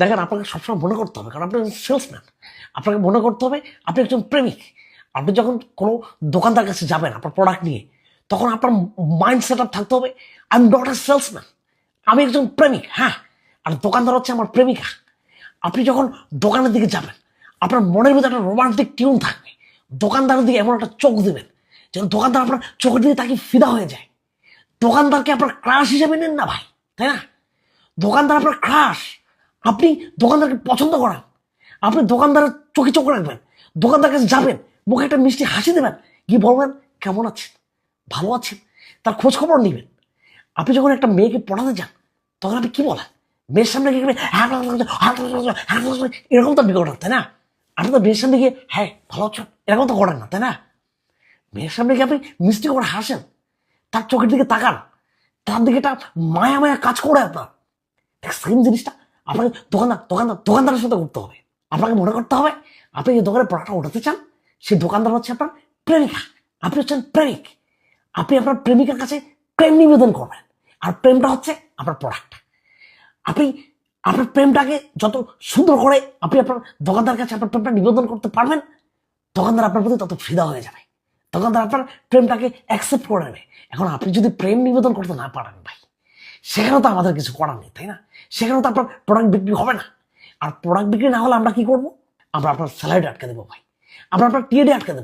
দেখেন, আপনাকে সবসময় মনে করতে হবে, কারণ আপনি একজন সেলসম্যান। আপনাকে মনে করতে হবে আপনি একজন প্রেমিক। আপনি যখন কোনো দোকানদার কাছে যাবেন আপনার প্রোডাক্ট নিয়ে, তখন আপনার মাইন্ড সেট আপ থাকতে হবে, I am not a salesman, আমি একজন প্রেমিক। হ্যাঁ, আর দোকানদার হচ্ছে আমার প্রেমিকা। আপনি যখন দোকানের দিকে যাবেন, আপনার মনের ভিতরে একটা রোমান্টিক টিউন থাকবে। দোকানদারের দিকে এমন একটা চোখ দেবেন যেন দোকানদার আপনার চোখের দিকে তাকে ফিদা হয়ে যায়। দোকানদারকে আপনার ক্রাশ হিসেবে নেন না ভাই, তাই না? দোকানদার আপনার ক্রাশ। আপনি দোকানদারকে পছন্দ করেন, আপনি দোকানদারের চোখে চোখ রাখবেন, দোকানদার কাছে যাবেন, মুখে একটা মিষ্টি হাসি দেবেন, গিয়ে বলবেন কেমন আছেন, ভালো আছেন, তার খোঁজ খবর নেবেন। আপনি যখন একটা মেয়েকে পড়াতে যান, তখন আপনি কি বলেন? মেয়ের সামনে গিয়ে এরকম তো আপনি করেন, তাই না? আপনি তো মেয়ের সামনে গিয়ে হ্যাঁ ভালো আছেন এরকম তো করেন না, তাই না? মেয়ের সামনে গিয়ে আপনি মিষ্টি করে হাসেন, তার চোখের দিকে তাকান, তার দিকে একটা মায়া মায়া কাজ করে আপনার। সেম জিনিসটা আপনাকে দোকানদারের সাথে করতে হবে। আপনাকে মনে করতে হবে আপনি যে দোকানে প্রোডাক্টটা উঠাতে চান, সেই দোকানদার হচ্ছে আপনার প্রেমিকা, আপনি হচ্ছেন প্রেমিক। আপনি আপনার প্রেমিকার কাছে প্রেম নিবেদন করবেন, আর প্রেমটা হচ্ছে আপনার প্রোডাক্ট। আপনি আপনার প্রেমটাকে যত সুন্দর করে আপনি আপনার দোকানদার কাছে আপনার প্রেমটা নিবেদন করতে পারবেন, দোকানদার আপনার প্রতি তত ফিদা হয়ে যাবে, দোকানদার আপনার প্রেমটাকে অ্যাকসেপ্ট করে নেবে। এখন আপনি যদি প্রেম নিবেদন করতে না পারেন ভাই, সেখানেও তো আমাদের কিছু করার নেই, তাই না? সেখানেও তো আপনার প্রোডাক্ট বিক্রি হবে না। আর প্রোডাক্ট বিক্রি না হলে আমরা কি করবো? আমরা আপনার স্যালারি আটকে দেবো ভাই, আমরা আপনার টিএডি আটকে দেবো।